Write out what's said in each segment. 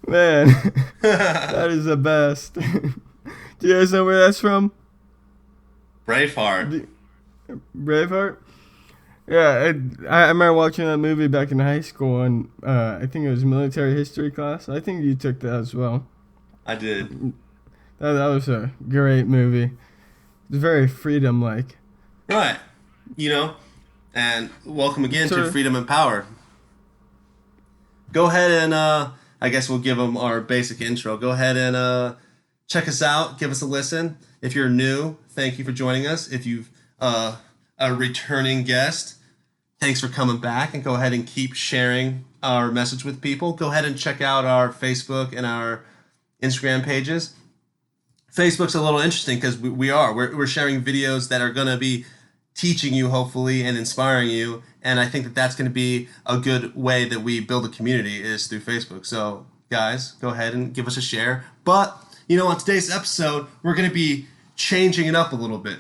Man, that is the best. Do you guys know where that's from? Braveheart. Do- Braveheart? Yeah, I remember watching that movie back in high school, and I think it was military history class. I think you took that as well. I did. That was a great movie. It's very freedom like. Right. You know, and welcome again to Sort of. Freedom and Power. Go ahead and I guess we'll give them our basic intro. Go ahead and check us out. Give us a listen. If you're new, thank you for joining us. If you've a returning guest, thanks for coming back, and go ahead and keep sharing our message with people. Go ahead and check out our Facebook and our Instagram pages. Facebook's a little interesting because we're sharing videos that are going to be teaching you hopefully and inspiring you, and I think that that's going to be a good way that we build a community is through Facebook. So guys, go ahead and give us a share. But on today's episode we're going to be changing it up a little bit.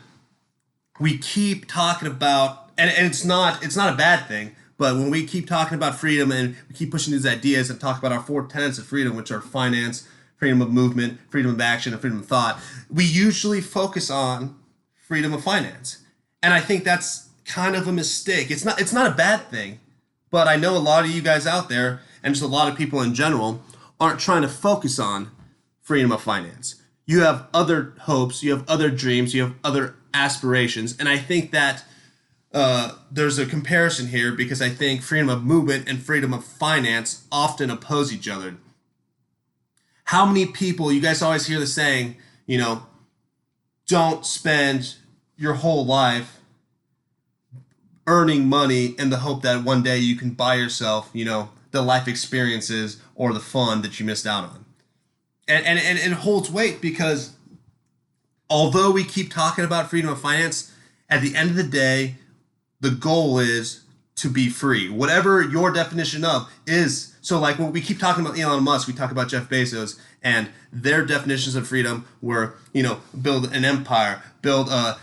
We keep talking about, and it's not a bad thing, but when we keep talking about freedom and we keep pushing these ideas and talk about our four tenets of freedom, which are finance, freedom of movement, freedom of action, and freedom of thought, we usually focus on freedom of finance. And I think that's kind of a mistake. It's not a bad thing, but I know a lot of you guys out there and just a lot of people in general aren't trying to focus on freedom of finance. You have other hopes, you have other dreams, you have other aspirations, and I think that there's a comparison here because I think freedom of movement and freedom of finance often oppose each other. How many people, you guys always hear the saying, don't spend your whole life earning money in the hope that one day you can buy yourself, the life experiences or the fun that you missed out on. And it holds weight because although we keep talking about freedom of finance, at the end of the day, the goal is to be free. Whatever your definition of is. So like when we keep talking about Elon Musk, we talk about Jeff Bezos and their definitions of freedom were, build an empire, build a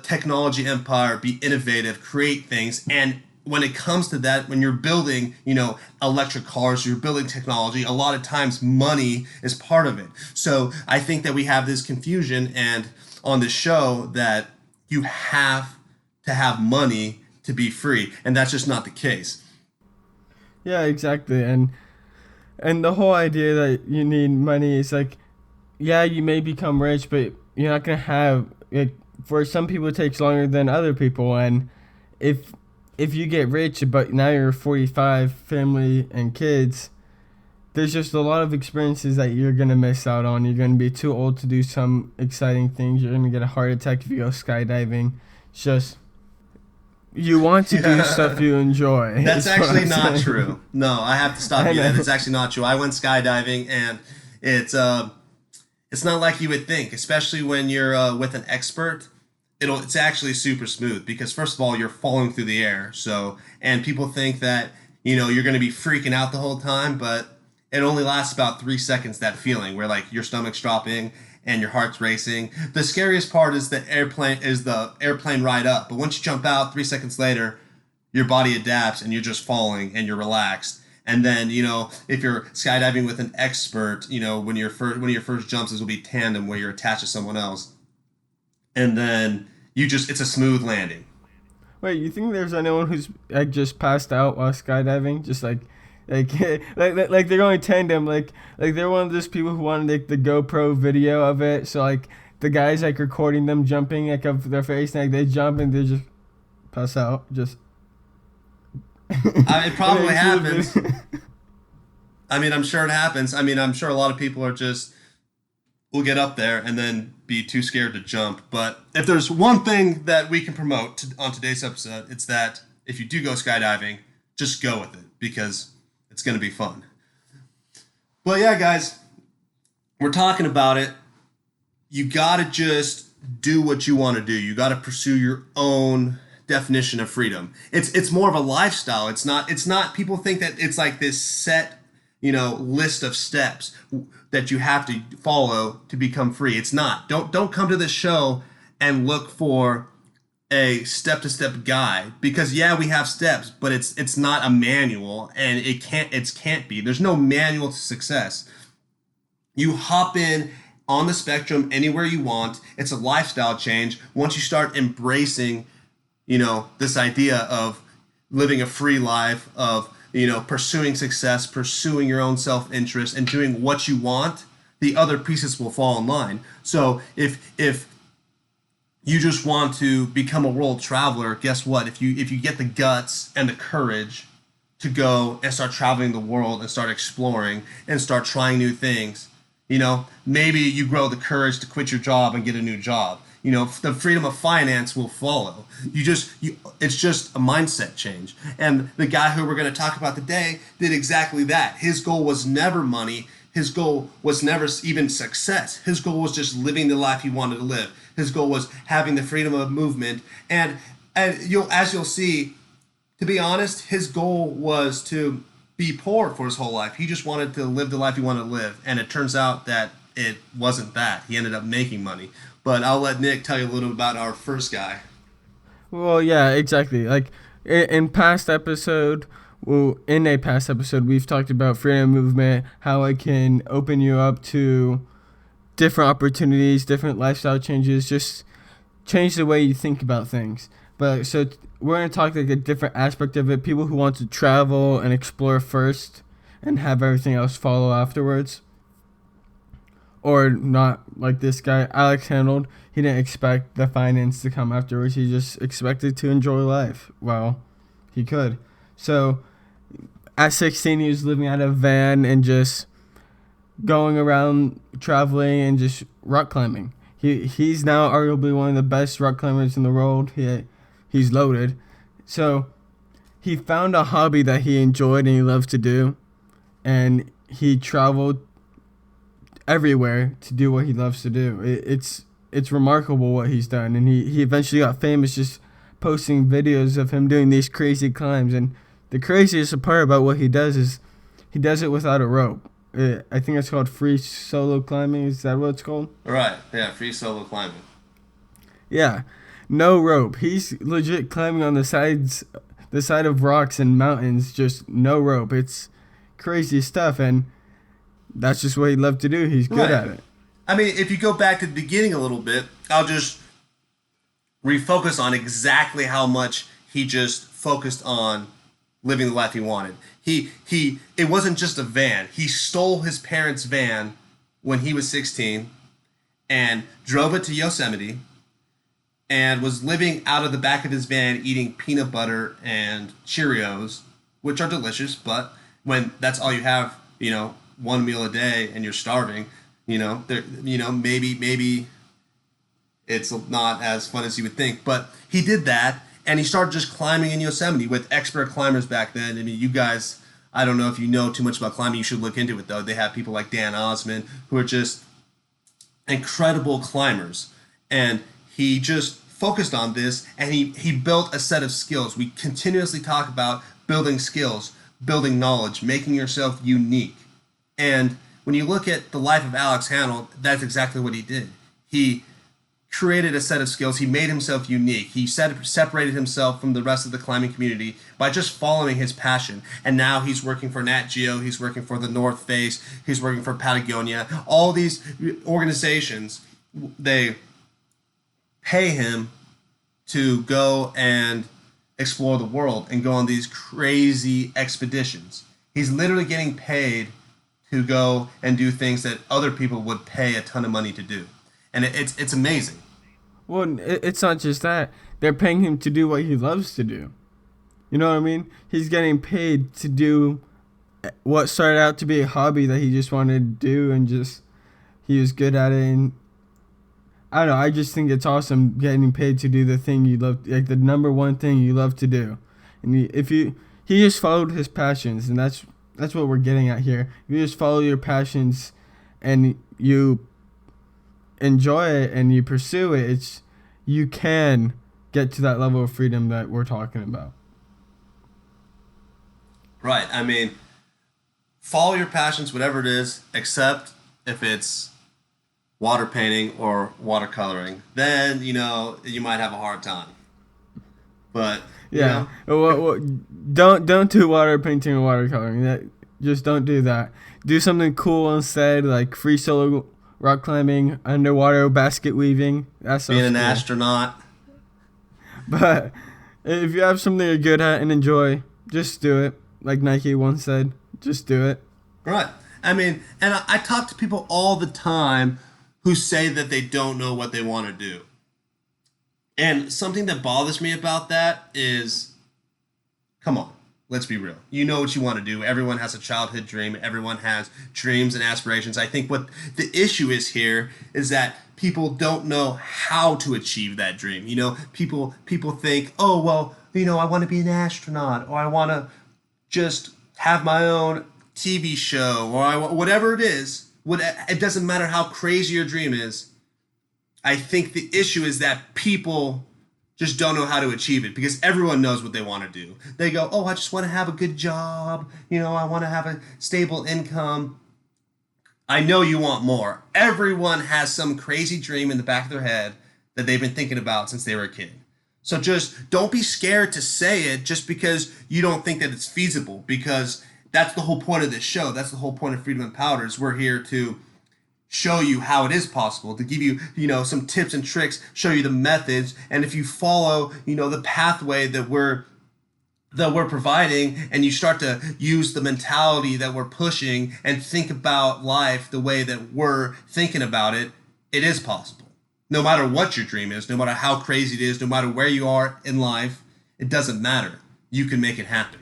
technology empire, be innovative, create things. And when it comes to that, when you're building, electric cars, you're building technology, a lot of times money is part of it. So I think that we have this confusion and on the show that you have to have money to be free. And that's just not the case. Yeah, exactly. And the whole idea that you need money is like, yeah, you may become rich, but you're not gonna have it. For some people, it takes longer than other people, and if if you get rich, but now you're 45, family and kids, there's just a lot of experiences that you're gonna miss out on. You're gonna be too old to do some exciting things. You're gonna get a heart attack if you go skydiving. It's just you want to do stuff you enjoy. That's Is what actually I'm not saying. true. No, I have to stop I you. That know. it's actually not true. I went skydiving, and it's not like you would think, especially when you're with an expert. It's actually super smooth because first of all you're falling through the air. So and people think that you're going to be freaking out the whole time, but it only lasts about 3 seconds. That feeling where like your stomach's dropping and your heart's racing. The scariest part is the airplane ride up, but once you jump out 3 seconds later, your body adapts and you're just falling and you're relaxed. And then if you're skydiving with an expert, when your first one of your first jumps is will be tandem where you're attached to someone else, and then it's a smooth landing. Wait, you think there's anyone who's like just passed out while skydiving? Just like like they're going tandem. Like they're one of those people who wanted like the GoPro video of it. So like the guys like recording them jumping like of their face, and like they jump and they just pass out. Just It and then probably you see the happens. video. I mean, I'm sure it happens. I mean, I'm sure a lot of people are just will get up there and then be too scared to jump. But if there's one thing that we can promote on today's episode, it's that if you do go skydiving, just go with it because it's going to be fun. But yeah, guys, we're talking about it. You got to just do what you want to do. You got to pursue your own definition of freedom. It's more of a lifestyle. It's not people think that it's like this set, list of steps that you have to follow to become free. It's not. Don't come to this show and look for a step-to-step guide, because yeah, we have steps, but it's not a manual, and it can't be. There's no manual to success. You hop in on the spectrum anywhere you want. It's a lifestyle change once you start embracing, this idea of living a free life, of, pursuing success, pursuing your own self-interest, and doing what you want. The other pieces will fall in line. So if you just want to become a world traveler, guess what? If you get the guts and the courage to go and start traveling the world and start exploring and start trying new things, maybe you grow the courage to quit your job and get a new job. The freedom of finance will follow. It's just a mindset change. And the guy who we're going to talk about today did exactly that. His goal was never money. His goal was never even success. His goal was just living the life he wanted to live. His goal was having the freedom of movement. And as you'll see, to be honest, his goal was to be poor for his whole life. He just wanted to live the life he wanted to live. And it turns out that it wasn't that. He ended up making money. But I'll let Nick tell you a little about our first guy. Well, yeah, exactly. Like in a past episode, we've talked about freedom movement, how it can open you up to different opportunities, different lifestyle changes, just change the way you think about things. But so we're going to talk like a different aspect of it. People who want to travel and explore first and have everything else follow afterwards. Or not like this guy, Alex Honnold. He didn't expect the finance to come afterwards. He just expected to enjoy life. Well, he could. So at 16, he was living out of a van and just going around traveling and just rock climbing. He's now arguably one of the best rock climbers in the world. He's loaded. So he found a hobby that he enjoyed and he loved to do. And he traveled everywhere to do what he loves to do. It's remarkable what he's done, and he eventually got famous just posting videos of him doing these crazy climbs. And the craziest part about what he does is he does it without a rope. I think it's called free solo climbing. Is that what it's called? Right. Yeah, free solo climbing. Yeah, no rope. He's legit climbing on the side of rocks and mountains, just no rope. It's crazy stuff, and that's just what he loved to do. He's good at it. I mean, if you go back to the beginning a little bit, I'll just refocus on exactly how much he just focused on living the life he wanted. It wasn't just a van. He stole his parents' van when he was 16 and drove it to Yosemite and was living out of the back of his van eating peanut butter and Cheerios, which are delicious, but when that's all you have, one meal a day and you're starving, maybe it's not as fun as you would think. But he did that, and he started just climbing in Yosemite with expert climbers back then. I mean, you guys, I don't know if you know too much about climbing. You should look into it, though. They have people like Dan Osmond who are just incredible climbers. And he just focused on this, and he built a set of skills. We continuously talk about building skills, building knowledge, making yourself unique. And when you look at the life of Alex Honnold, that's exactly what he did. He created a set of skills. He made himself unique. He separated himself from the rest of the climbing community by just following his passion. And now he's working for Nat Geo. He's working for the North Face. He's working for Patagonia. All these organizations, they pay him to go and explore the world and go on these crazy expeditions. He's literally getting paid to go and do things that other people would pay a ton of money to do. And it's amazing. Well, it's not just that. They're paying him to do what he loves to do. You know what I mean? He's getting paid to do what started out to be a hobby that he just wanted to do, and just he was good at it. And I don't know, I just think it's awesome getting paid to do the thing you love, like the number one thing you love to do. And he just followed his passions, and that's what we're getting at here. If you just follow your passions and you enjoy it and you pursue it, you can get to that level of freedom that we're talking about. Right. I mean, follow your passions, whatever it is, except if it's water painting or watercoloring. Then, you might have a hard time. But you Yeah. know, Don't do water painting or watercoloring. Just don't do that. Do something cool instead, like free solo rock climbing, underwater basket weaving. That being stuff's an cool. astronaut. But if you have something you're good at and enjoy, just do it. Like Nike once said, just do it. Right. I mean, and I talk to people all the time who say that they don't know what they want to do. And something that bothers me about that is, come on, let's be real. You know what you want to do. Everyone has a childhood dream. Everyone has dreams and aspirations. I think what the issue is here is that people don't know how to achieve that dream. You know, people think, oh well, you know, I want to be an astronaut, or I want to just have my own TV show, or whatever it is. It doesn't matter how crazy your dream is. I think the issue is that people just don't know how to achieve it because everyone knows what they want to do. They go, oh, I just want to have a good job. You know, I want to have a stable income. I know you want more. Everyone has some crazy dream in the back of their head that they've been thinking about since they were a kid. So just don't be scared to say it just because you don't think that it's feasible, because that's the whole point of this show. That's the whole point of Freedom Empowered is we're here to show you how it is possible, to give you, you know, some tips and tricks, show you the methods, and if you follow, you know, the pathway that we're providing, and you start to use the mentality that we're pushing and think about life the way that we're thinking about it, it is possible. No matter what your dream is, no matter how crazy it is, no matter where you are in life, it doesn't matter. You can make it happen.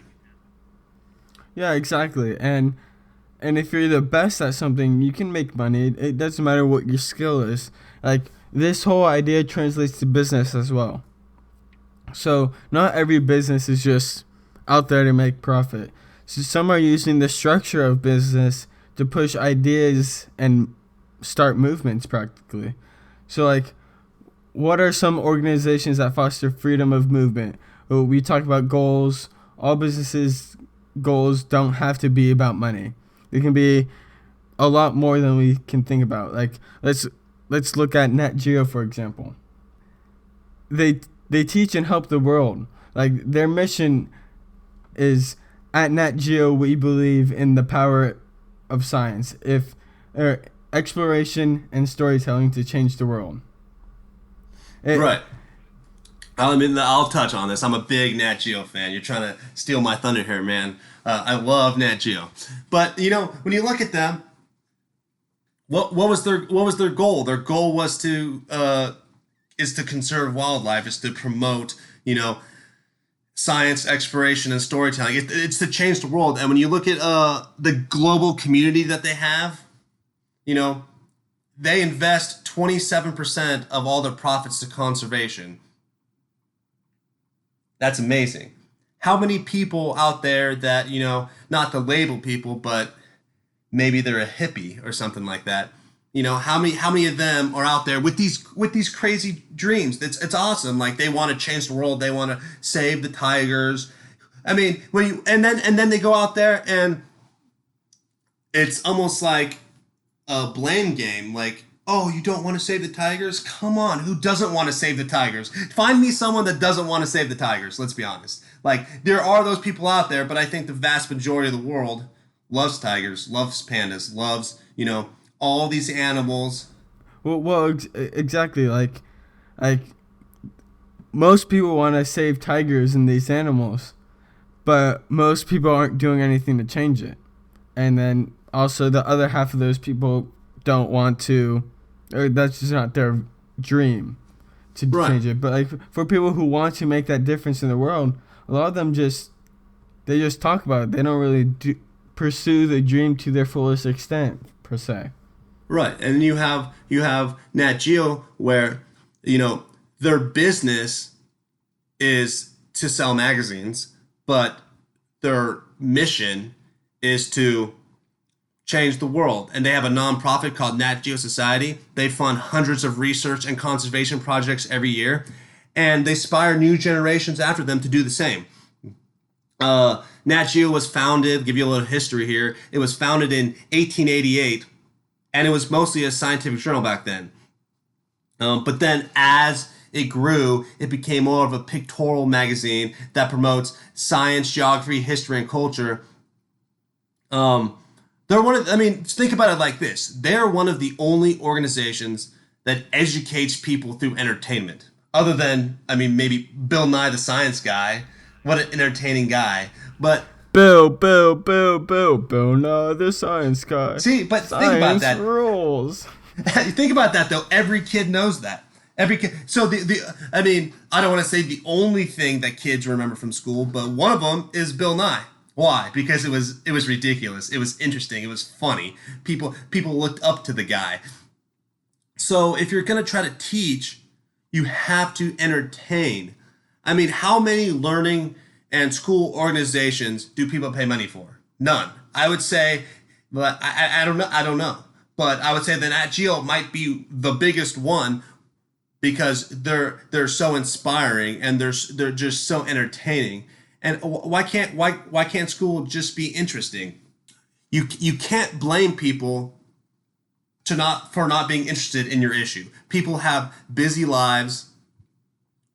Yeah, exactly. And if you're the best at something, you can make money. It doesn't matter what your skill is. Like, this whole idea translates to business as well. So not every business is just out there to make profit. So some are using the structure of business to push ideas and start movements practically. So like, what are some organizations that foster freedom of movement? Well, we talk about goals. All businesses' goals don't have to be about money. They can be a lot more than we can think about. Like, let's look at Net Geo, for example. They teach and help the world. Like, their mission is, at Net Geo we believe in the power of science, if exploration and storytelling to change the world. Right. I mean, I'll touch on this. I'm a big Nat Geo fan. You're trying to steal my thunder here, man. I love Nat Geo, but you know, when you look at them, what was their goal? Their goal was to is to conserve wildlife, is to promote, you know, science, exploration, and storytelling. It's to change the world. And when you look at the global community that they have, you know, they invest 27% of all their profits to conservation. That's amazing. How many people out there that, you know, not to label people, but maybe they're a hippie or something like that. You know, how many of them are out there with these crazy dreams? It's awesome. Like, they want to change the world, they want to save the tigers. I mean, and then they go out there and it's almost like a blame game. Like, oh, you don't want to save the tigers? Come on, who doesn't want to save the tigers? Find me someone that doesn't want to save the tigers. Let's be honest. Like, there are those people out there, but I think the vast majority of the world loves tigers, loves pandas, loves, you know, all these animals. Exactly. Like most people want to save tigers and these animals, but most people aren't doing anything to change it. And then also the other half of those people don't want to, or that's just not their dream to change it. But like, for people who want to make that difference in the world, a lot of them just talk about it. They don't really pursue the dream to their fullest extent, per se. Right. And you have Nat Geo, where, you know, their business is to sell magazines, but their mission is to change the world. And they have a nonprofit called Nat Geo Society. They fund hundreds of research and conservation projects every year, and they inspire new generations after them to do the same. Nat Geo was founded, give you a little history here, it was founded in 1888, and it was mostly a scientific journal back then. But then as it grew. It became more of a pictorial magazine that promotes science, geography, history, and culture. They're one of, I mean, think about it like this. They're one of the only organizations that educates people through entertainment. Other than, I mean, maybe Bill Nye the Science Guy. What an entertaining guy. But Bill, Nye the Science Guy. see, but think about Science that. rules. Think about that though. Every kid knows that. Every kid. So I mean, I don't want to say the only thing that kids remember from school, but one of them is Bill Nye. Why? Because it was ridiculous. It was interesting. It was funny. People looked up to the guy. So if you're gonna try to teach, you have to entertain. I mean, how many learning and school organizations do people pay money for? None. I would say, but I don't know. I don't know. But I would say that Nat Geo might be the biggest one because they're so inspiring and they're just so entertaining. And why can't school just be interesting? You can't blame people for not being interested in your issue. People have busy lives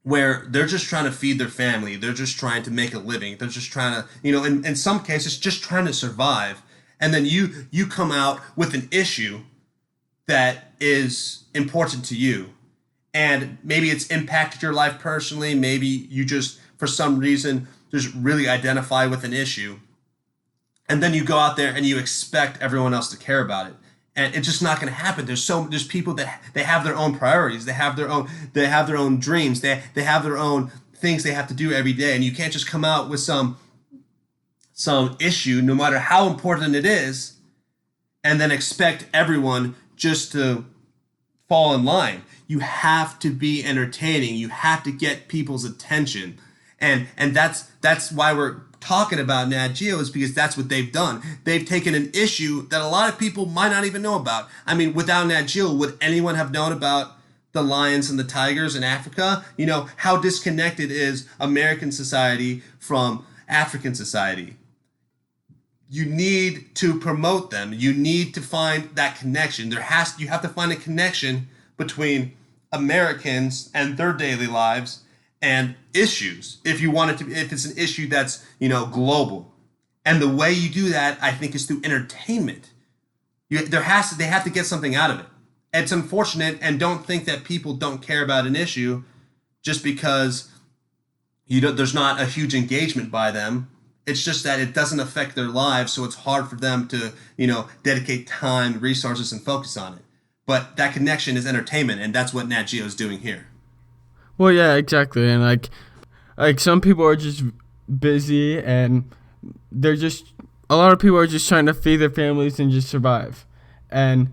where they're just trying to feed their family. They're just trying to make a living. They're just trying to, in some cases, just trying to survive. And then you come out with an issue that is important to you. And maybe it's impacted your life personally. Maybe you just, for some reason, just really identify with an issue. And then you go out there and you expect everyone else to care about it. And it's just not going to happen. There's people that they have their own priorities. They have their own dreams. They have their own things they have to do every day. And you can't just come out with some issue, no matter how important it is, and then expect everyone just to fall in line. You have to be entertaining. You have to get people's attention. And that's why we're talking about Nat Geo, is because that's what they've done. They've taken an issue that a lot of people might not even know about. I mean, without Nat Geo, would anyone have known about the lions and the tigers in Africa? How disconnected is American society from African society? You need to promote them. You need to find that connection. You have to find a connection between Americans and their daily lives and issues, if it's an issue that's global. And the way you do that, I think, is through entertainment. They have to get something out of it. It's unfortunate, and don't think that people don't care about an issue just because there's not a huge engagement by them. It's just that it doesn't affect their lives, so it's hard for them to dedicate time, resources, and focus on it. But that connection is entertainment, and that's what Nat Geo is doing here. Well, yeah, exactly. And like some people are just busy, and a lot of people are just trying to feed their families and just survive. And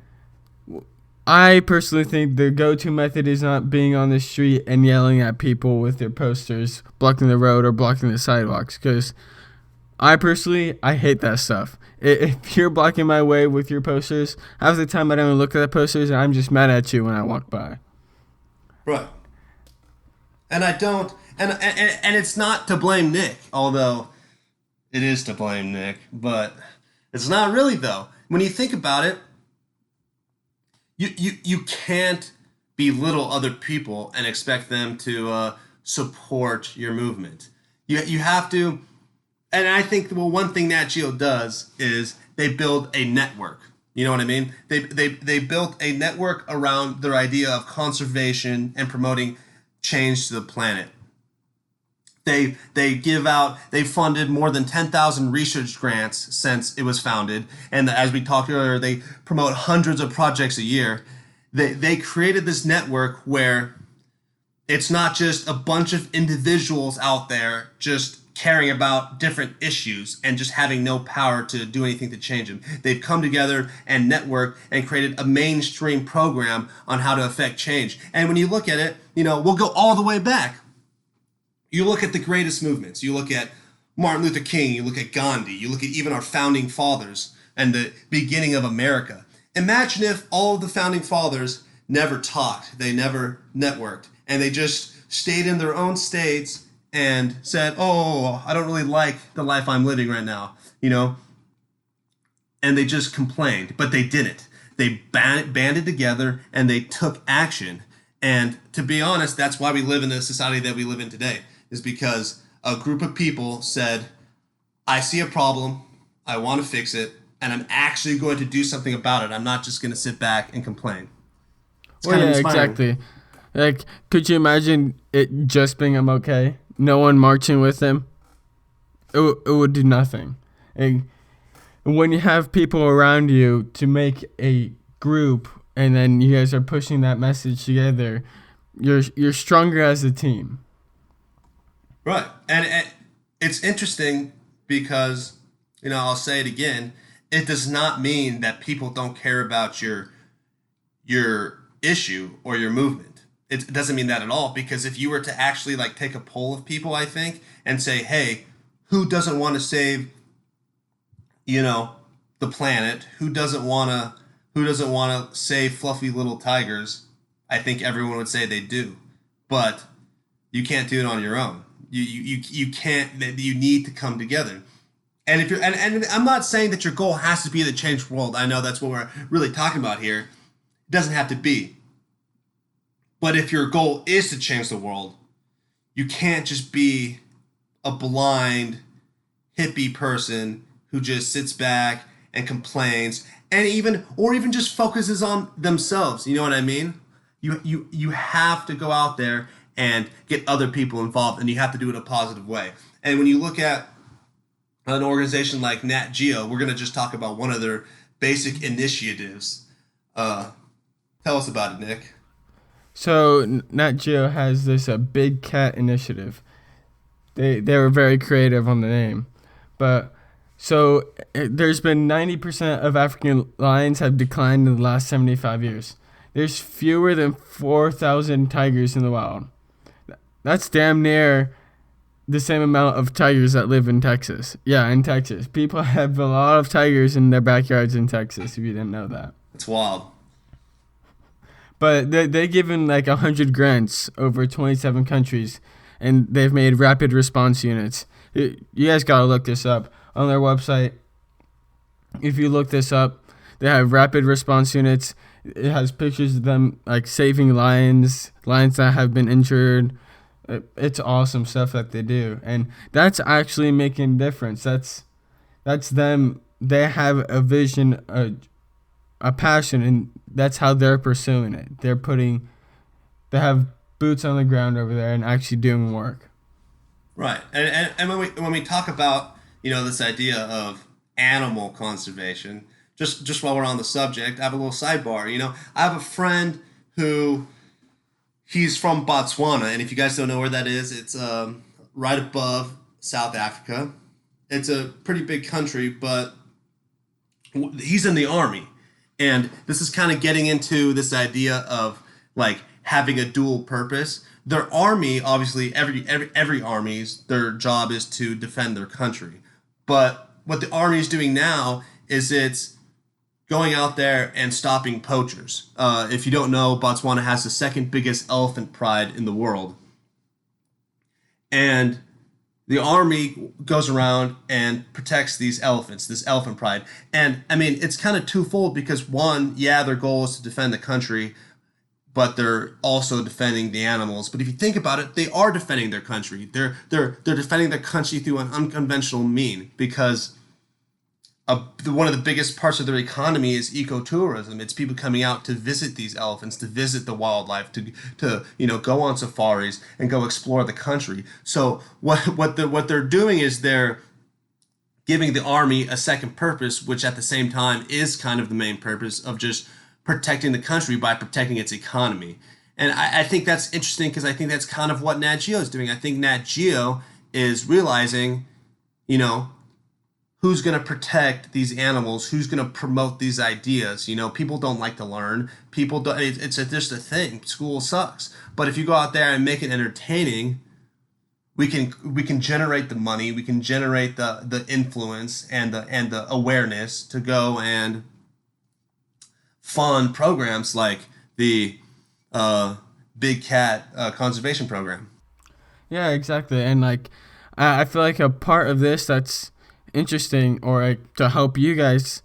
I personally think the go-to method is not being on the street and yelling at people with their posters, blocking the road or blocking the sidewalks, because I hate that stuff. If you're blocking my way with your posters, half the time I don't even look at the posters, and I'm just mad at you when I walk by. Right. And I don't, and it's not to blame Nick, although it is to blame Nick, but it's not really though. When you think about it, you can't belittle other people and expect them to support your movement. You have to, and I think one thing Nat Geo does is they build a network. You know what I mean? They built a network around their idea of conservation and promoting change to the planet. They funded more than 10,000 research grants since it was founded, and as we talked earlier, they promote hundreds of projects a year. They created this network where it's not just a bunch of individuals out there just caring about different issues and just having no power to do anything to change them. They've come together and networked and created a mainstream program on how to affect change. And when you look at it, we'll go all the way back. You look at the greatest movements. You look at Martin Luther King. You look at Gandhi. You look at even our founding fathers and the beginning of America. Imagine if all of the founding fathers never talked. They never networked. And they just stayed in their own states and said, oh, I don't really like the life I'm living right now, and they just complained, but they didn't. They banded together and they took action. And to be honest, that's why we live in the society that we live in today, is because a group of people said, I see a problem, I want to fix it, and I'm actually going to do something about it. I'm not just going to sit back and complain. It's Well, kind of yeah, inspiring. exactly. Like, could you imagine it just being okay? No one marching with him? It would do nothing. And when you have people around you to make a group and then you guys are pushing that message together, you're stronger as a team. Right. And it's interesting because, I'll say it again, it does not mean that people don't care about your issue or your movement. It doesn't mean that at all, because if you were to actually like take a poll of people, I think, and say, "Hey, who doesn't want to save, you know, the planet? Who doesn't want to save fluffy little tigers?" I think everyone would say they do. But you can't do it on your own. You can't. You need to come together. And if you're and I'm not saying that your goal has to be to change the world. I know that's what we're really talking about here. It doesn't have to be. But if your goal is to change the world, you can't just be a blind hippie person who just sits back and complains and even just focuses on themselves. You know what I mean? You have to go out there and get other people involved, and you have to do it in a positive way. And when you look at an organization like Nat Geo, we're going to just talk about one of their basic initiatives. Tell us about it, Nick. So Nat Geo has this big cat initiative. They were very creative on the name, but there's been 90% of African lions have declined in the last 75 years. There's fewer than 4,000 tigers in the wild. That's damn near the same amount of tigers that live in Texas. Yeah, in Texas. People have a lot of tigers in their backyards in Texas, if you didn't know that. It's wild. But they're given like 100 grants over 27 countries, and they've made rapid response units. You guys got to look this up. On their website, if you look this up, they have rapid response units. It has pictures of them like saving lions that have been injured. It's awesome stuff that they do, and that's actually making a difference. That's them. They have a vision, a passion, and that's how they're pursuing it. They have boots on the ground over there and actually doing work. Right. And when we talk about, this idea of animal conservation, just while we're on the subject, I have a little sidebar. I have a friend who he's from Botswana, and if you guys don't know where that is, it's right above South Africa. It's a pretty big country, but he's in the army, and this is kind of getting into this idea of like having a dual purpose. Their army, obviously, every army's their job is to defend their country, but what the army is doing now is it's going out there and stopping poachers. If you don't know, Botswana has the second biggest elephant pride in the world. And the army goes around and protects these elephants, this elephant pride. And I mean, it's kind of twofold because one, yeah, their goal is to defend the country, but they're also defending the animals. But if you think about it, they are defending their country. They're defending their country through an unconventional mean because one of the biggest parts of their economy is ecotourism. It's people coming out to visit these elephants, to visit the wildlife, to go on safaris and go explore the country. So what they're doing is they're giving the army a second purpose, which at the same time is kind of the main purpose of just protecting the country by protecting its economy. And I think that's interesting because I think that's kind of what Nat Geo is doing. I think Nat Geo is realizing, who's going to protect these animals, who's going to promote these ideas. People don't like to learn. People don't, it's just a thing. School sucks. But if you go out there and make it entertaining, we can generate the money, we can generate the influence and the awareness to go and fund programs like the Big Cat Conservation Program. Yeah, exactly. And like, I feel like a part of this that's interesting, or like to help you guys,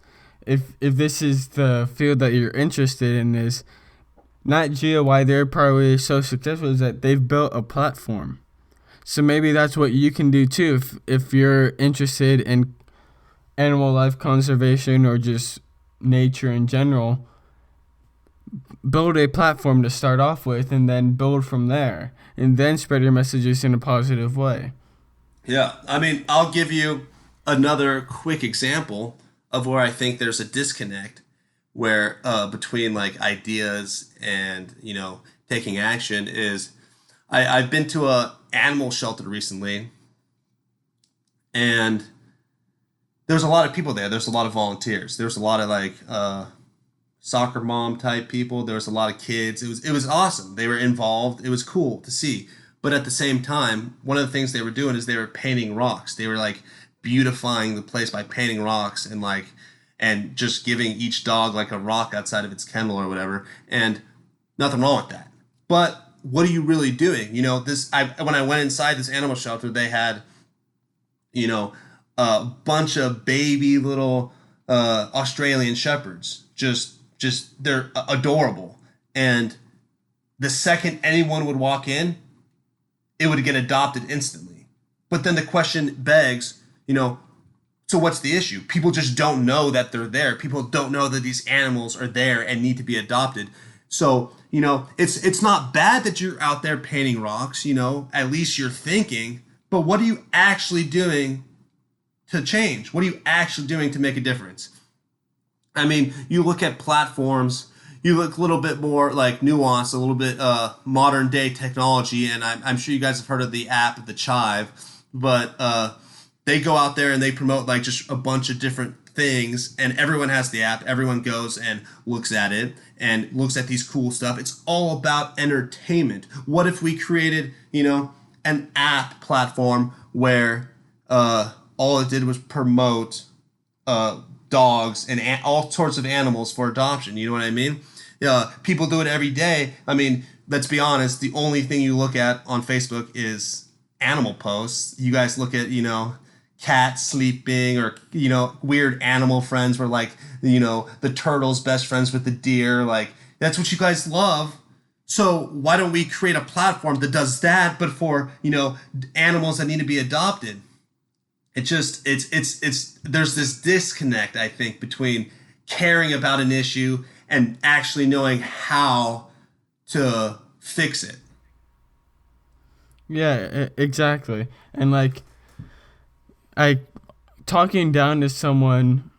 if this is the field that you're interested in, is Nat Geo, why they're probably so successful is that they've built a platform. So maybe that's what you can do too if you're interested in animal life conservation or just nature in general. Build a platform to start off with and then build from there and then spread your messages in a positive way. Yeah, I mean, I'll give you another quick example of where I think there's a disconnect where between like ideas and taking action is I've been to a animal shelter recently, and there's a lot of people there. There's a lot of volunteers. There's a lot of like soccer mom type people. There was a lot of kids. It was awesome. They were involved. It was cool to see. But at the same time, one of the things they were doing is they were painting rocks. They were like beautifying the place by painting rocks and just giving each dog like a rock outside of its kennel or whatever. And nothing wrong with that. But what are you really doing? When I went inside this animal shelter, they had a bunch of baby little Australian shepherds. Just they're adorable. And the second anyone would walk in, it would get adopted instantly. But then the question begs, so what's the issue? People just don't know that they're there. People don't know that these animals are there and need to be adopted. So, it's not bad that you're out there painting rocks, at least you're thinking, but what are you actually doing to change? What are you actually doing to make a difference? I mean, you look at platforms, you look a little bit more like nuanced, a little bit modern day technology, and I'm sure you guys have heard of the app, the Chive, but they go out there and they promote like just a bunch of different things, and everyone has the app. Everyone goes and looks at it and looks at these cool stuff. It's all about entertainment. What if we created, an app platform where all it did was promote dogs and all sorts of animals for adoption? You know what I mean? People do it every day. I mean, let's be honest. The only thing you look at on Facebook is animal posts. You guys look at, cats sleeping or, weird animal friends where like, the turtle's best friends with the deer. Like, that's what you guys love. So why don't we create a platform that does that, but for, animals that need to be adopted? It's there's this disconnect, I think, between caring about an issue and actually knowing how to fix it. Yeah, exactly. And like, talking down to someone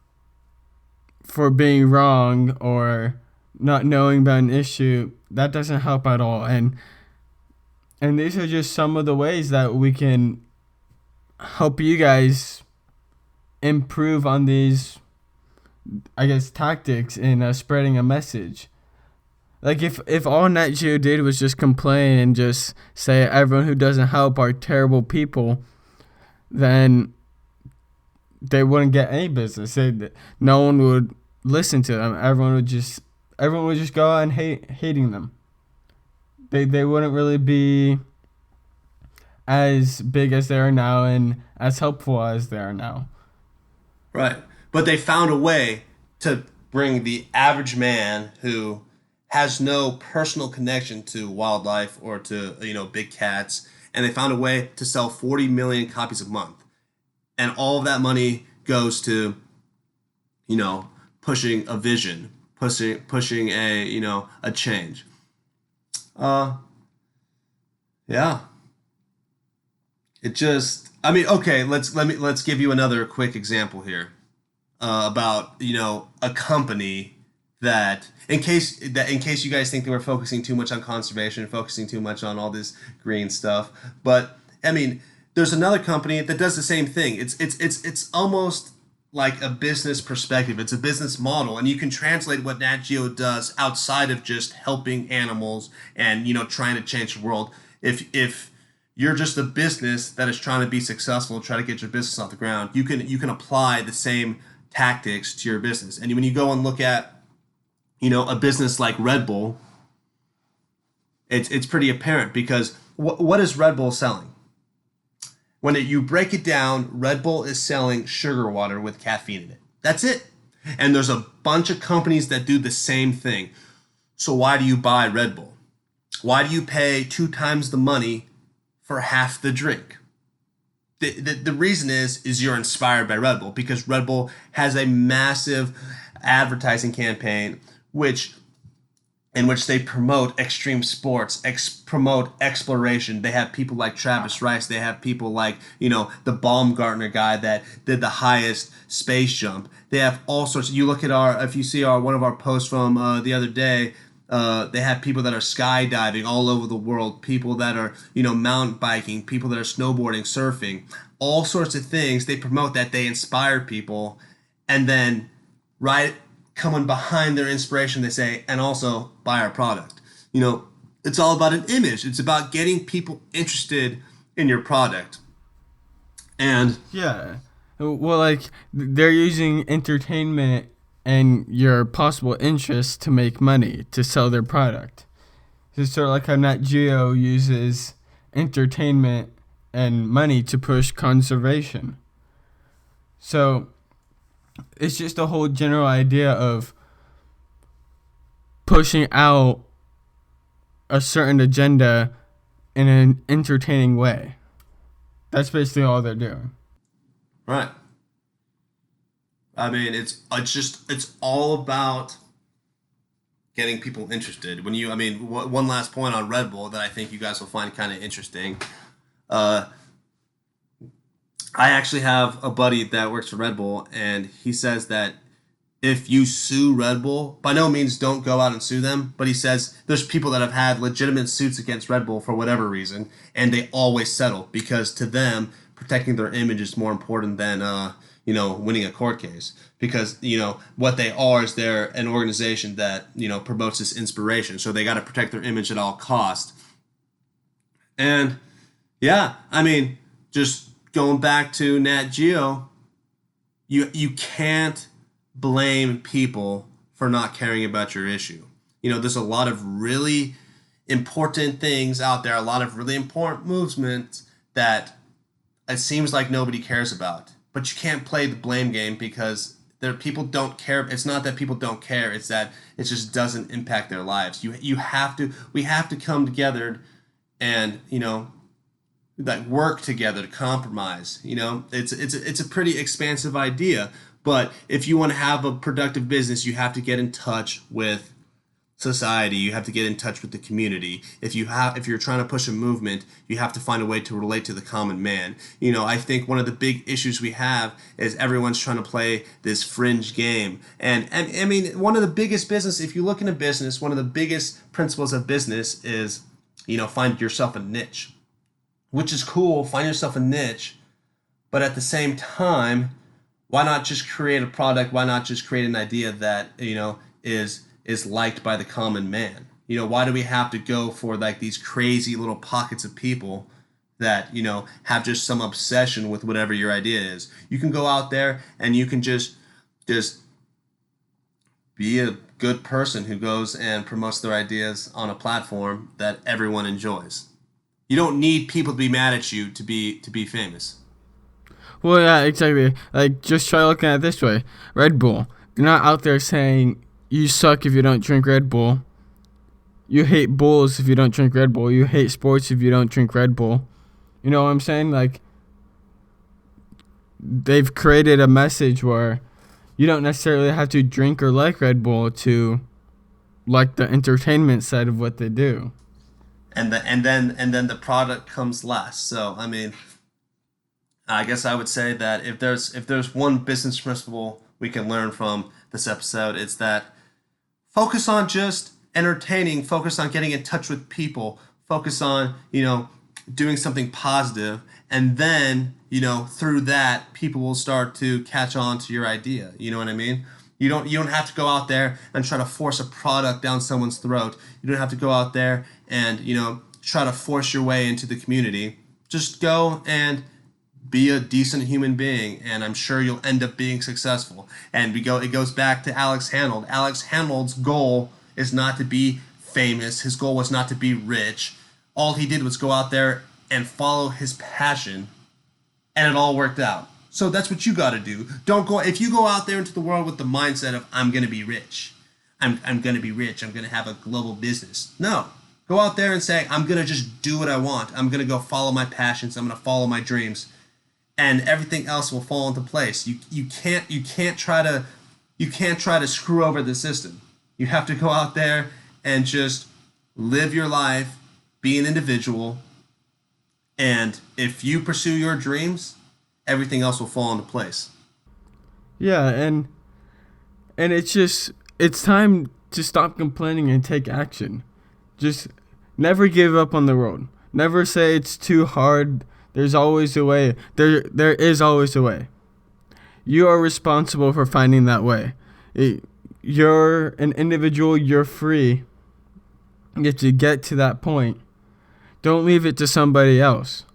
for being wrong or not knowing about an issue, that doesn't help at all. And these are just some of the ways that we can help you guys improve on these, I guess, tactics in spreading a message. Like if all Nat Geo did was just complain and just say everyone who doesn't help are terrible people, then they wouldn't get any business. No one would listen to them. Everyone would just go out and hating them. They wouldn't really be as big as they are now and as helpful as they are now. Right. But they found a way to bring the average man who has no personal connection to wildlife or to, big cats, and they found a way to sell 40 million copies a month. And all of that money goes to, pushing a vision, pushing a change. Yeah. Okay, let's give you another quick example here about a company that in case you guys think that we're focusing too much on conservation, focusing too much on all this green stuff, but I mean, there's another company that does the same thing. It's almost like a business perspective. It's a business model, and you can translate what Nat Geo does outside of just helping animals and trying to change the world. If you're just a business that is trying to be successful, try to get your business off the ground, you can apply the same tactics to your business. And when you go and look at a business like Red Bull, it's pretty apparent because what is Red Bull selling? When you break it down, Red Bull is selling sugar water with caffeine in it. That's it. And there's a bunch of companies that do the same thing. So why do you buy Red Bull? Why do you pay 2 times the money for half the drink? The reason is you're inspired by Red Bull, because Red Bull has a massive advertising campaign in which they promote extreme sports, promote exploration. They have people like Travis Rice. They have people like, the Baumgartner guy that did the highest space jump. They have all sorts. You look at if you see one of our posts from the other day, they have people that are skydiving all over the world, people that are, mountain biking, people that are snowboarding, surfing, all sorts of things. They promote that, they inspire people, and then coming behind their inspiration, they say, and also buy our product. It's all about an image. It's about getting people interested in your product. And yeah, well, like they're using entertainment and your possible interest to make money to sell their product. It's sort of like how Nat Geo uses entertainment and money to push conservation. So it's just a whole general idea of pushing out a certain agenda in an entertaining way. That's basically all they're doing. right. I mean, it's all about getting people interested. One last point on Red Bull that I think you guys will find kind of interesting. I actually have a buddy that works for Red Bull, and he says that if you sue Red Bull, by no means don't go out and sue them, but he says there's people that have had legitimate suits against Red Bull for whatever reason, and they always settle, because to them, protecting their image is more important than winning a court case. Because what they are is they're an organization that promotes this inspiration, so they got to protect their image at all costs. And yeah, just going back to Nat Geo, you can't blame people for not caring about your issue. There's a lot of really important things out there, a lot of really important movements that it seems like nobody cares about. But you can't play the blame game, because people don't care. It's not that people don't care, it's that it just doesn't impact their lives. We have to come together and that work together to compromise. It's a pretty expansive idea, but if you want to have a productive business, you have to get in touch with society. You have to get in touch with the community. If you're trying to push a movement, you have to find a way to relate to the common man. I think one of the big issues we have is everyone's trying to play this fringe game. And one of the biggest business, if you look into business, one of the biggest principles of business is, find yourself a niche. Which is cool, find yourself a niche, but at the same time, why not just create a product? Why not just create an idea that is liked by the common man? Why do we have to go for like these crazy little pockets of people that have just some obsession with whatever your idea is? You can go out there and you can just be a good person who goes and promotes their ideas on a platform that everyone enjoys. You don't need people to be mad at you to be famous. Well, yeah, exactly. Like, just try looking at it this way. Red Bull. They're not out there saying, you suck if you don't drink Red Bull. You hate bulls if you don't drink Red Bull. You hate sports if you don't drink Red Bull. You know what I'm saying? Like, they've created a message where you don't necessarily have to drink or like Red Bull to like the entertainment side of what they do. And then the product comes last. So I guess I would say that if there's one business principle we can learn from this episode, it's that focus on just entertaining, focus on getting in touch with people, focus on doing something positive, and then through that people will start to catch on to your idea. You know what I mean? You don't have to go out there and try to force a product down someone's throat. You don't have to go out there and try to force your way into the community. Just go and be a decent human being, and I'm sure you'll end up being successful. And it goes back to Alex Honnold. Alex Honnold's goal is not to be famous. His goal was not to be rich. All he did was go out there and follow his passion, and it all worked out. So that's what you got to do. If you go out there into the world with the mindset of I'm going to be rich, I'm going to be rich. I'm going to have a global business. No. Go out there and say, I'm going to just do what I want. I'm going to go follow my passions. I'm going to follow my dreams, and everything else will fall into place. You can't try to screw over the system. You have to go out there and just live your life, be an individual, and if you pursue your dreams, everything else will fall into place. Yeah, and it's time to stop complaining and take action. Just never give up on the road. Never say it's too hard. There's always a way. There is always a way. You are responsible for finding that way. You're an individual. You're free. You have to get to that point. Don't leave it to somebody else.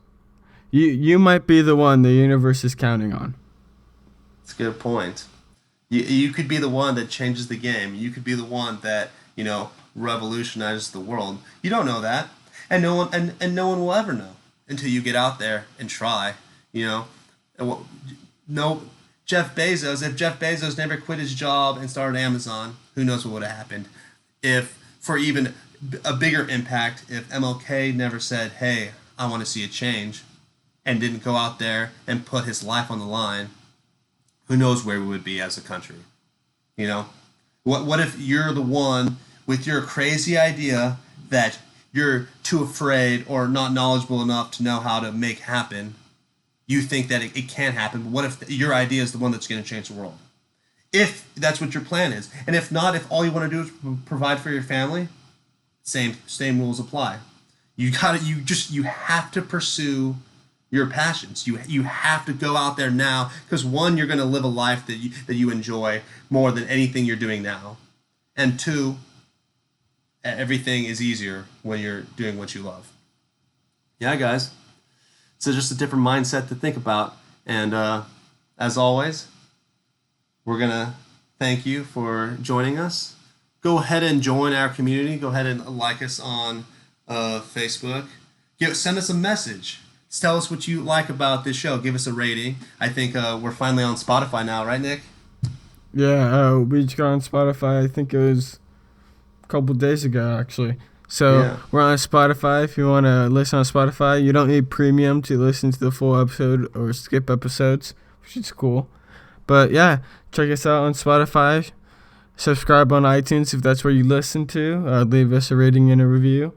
You might be the one the universe is counting on. That's a good point. You could be the one that changes the game. You could be the one that, revolutionizes the world. You don't know that, and no one will ever know until you get out there and try. No, Jeff Bezos. If Jeff Bezos never quit his job and started Amazon, who knows what would have happened? If for even a bigger impact, if MLK never said, "Hey, I want to see a change," and didn't go out there and put his life on the line, who knows where we would be as a country? What if you're the one with your crazy idea that you're too afraid or not knowledgeable enough to know how to make happen? You think that it can't happen, but what if your idea is the one that's going to change the world? If that's what your plan is. And if not, if all you want to do is provide for your family, same rules apply. You have to pursue your passions. You have to go out there now, because one, you're going to live a life that you enjoy more than anything you're doing now. And two, everything is easier when you're doing what you love. Yeah, guys. So just a different mindset to think about. And as always, we're going to thank you for joining us. Go ahead and join our community. Go ahead and like us on Facebook. Send us a message. Tell us what you like about this show. Give us a rating. I think we're finally on Spotify now, right, Nick? Yeah, we just got on Spotify. I think it was a couple days ago, actually. So yeah. We're on Spotify. If you want to listen on Spotify, you don't need premium to listen to the full episode or skip episodes, which is cool. But yeah, check us out on Spotify. Subscribe on iTunes if that's where you listen to. Leave us a rating and a review.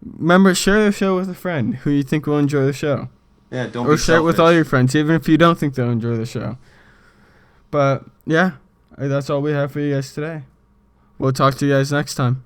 Remember, share the show with a friend who you think will enjoy the show. Yeah, don't or be share selfish. it with all your friends, even if you don't think they'll enjoy the show. But yeah, that's all we have for you guys today. We'll talk to you guys next time.